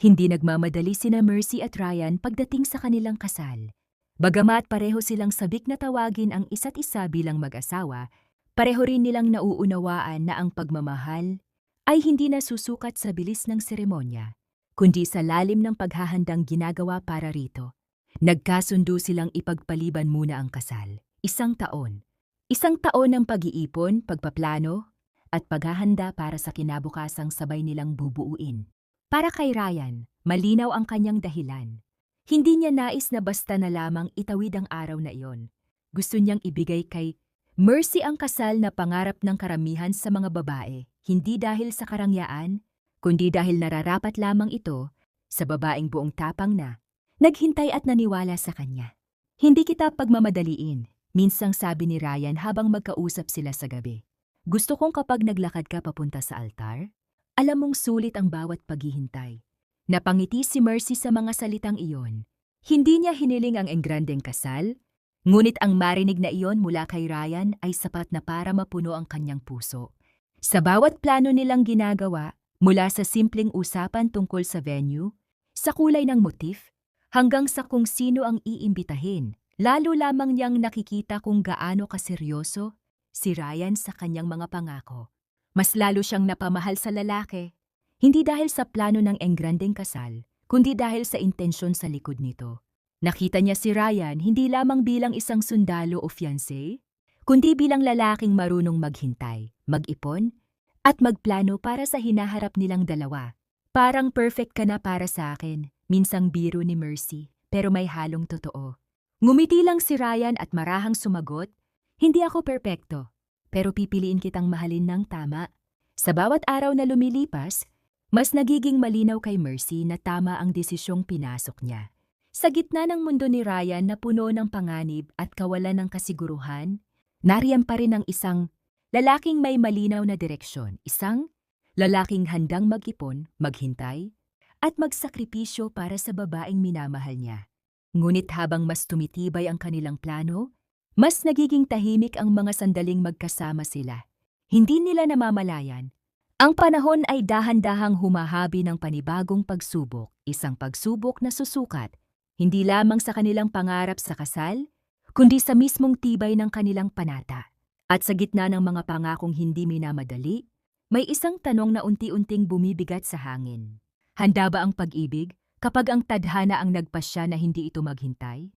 Hindi nagmamadali sina Mercy at Ryan pagdating sa kanilang kasal. Bagamat pareho silang sabik na tawagin ang isa't isa bilang mag-asawa, pareho rin nilang nauunawaan na ang pagmamahal ay hindi nasusukat sa bilis ng seremonya, kundi sa lalim ng paghahandang ginagawa para rito. Nagkasundo silang ipagpaliban muna ang kasal. Isang taon. Isang taon ng pag-iipon, pagpaplano, at paghahanda para sa kinabukasang sabay nilang bubuuin. Para kay Ryan, malinaw ang kanyang dahilan. Hindi niya nais na basta na lamang itawid ang araw na iyon. Gusto niyang ibigay kay Mercy ang kasal na pangarap ng karamihan sa mga babae, hindi dahil sa karangyaan, kundi dahil nararapat lamang ito sa babaeng buong tapang na naghintay at naniwala sa kanya. Hindi kita pagmamadaliin, minsang sabi ni Ryan habang magkausap sila sa gabi. Gusto kong kapag naglakad ka papunta sa altar, alam mong sulit ang bawat paghihintay. Napangiti si Mercy sa mga salitang iyon. Hindi niya hiniling ang engrandeng kasal, ngunit ang marinig na iyon mula kay Ryan ay sapat na para mapuno ang kanyang puso. Sa bawat plano nilang ginagawa, mula sa simpleng usapan tungkol sa venue, sa kulay ng motif, hanggang sa kung sino ang iimbitahin, lalo lamang niyang nakikita kung gaano kaseryoso si Ryan sa kanyang mga pangako. Mas lalo siyang napamahal sa lalaki, hindi dahil sa plano ng engrandeng kasal, kundi dahil sa intensyon sa likod nito. Nakita niya si Ryan hindi lamang bilang isang sundalo o fiancé, kundi bilang lalaking marunong maghintay, mag-ipon, at magplano para sa hinaharap nilang dalawa. Parang perfect ka na para sa akin, minsang biro ni Mercy, pero may halong totoo. Ngumiti lang si Ryan at marahang sumagot, "Hindi ako perpekto, pero pipiliin kitang mahalin ng tama." Sa bawat araw na lumilipas, mas nagiging malinaw kay Mercy na tama ang desisyong pinasok niya. Sa gitna ng mundo ni Ryan na puno ng panganib at kawalan ng kasiguruhan, nariyan pa rin ang isang lalaking may malinaw na direksyon, isang lalaking handang mag-ipon, maghintay, at magsakripisyo para sa babaeng minamahal niya. Ngunit habang mas tumitibay ang kanilang plano, mas nagiging tahimik ang mga sandaling magkasama sila. Hindi nila namamalayan. Ang panahon ay dahan-dahang humahabi ng panibagong pagsubok, isang pagsubok na susukat, hindi lamang sa kanilang pangarap sa kasal, kundi sa mismong tibay ng kanilang panata. At sa gitna ng mga pangakong hindi minamadali, may isang tanong na unti-unting bumibigat sa hangin. Handa ba ang pag-ibig kapag ang tadhana ang nagpasya na hindi ito maghintay?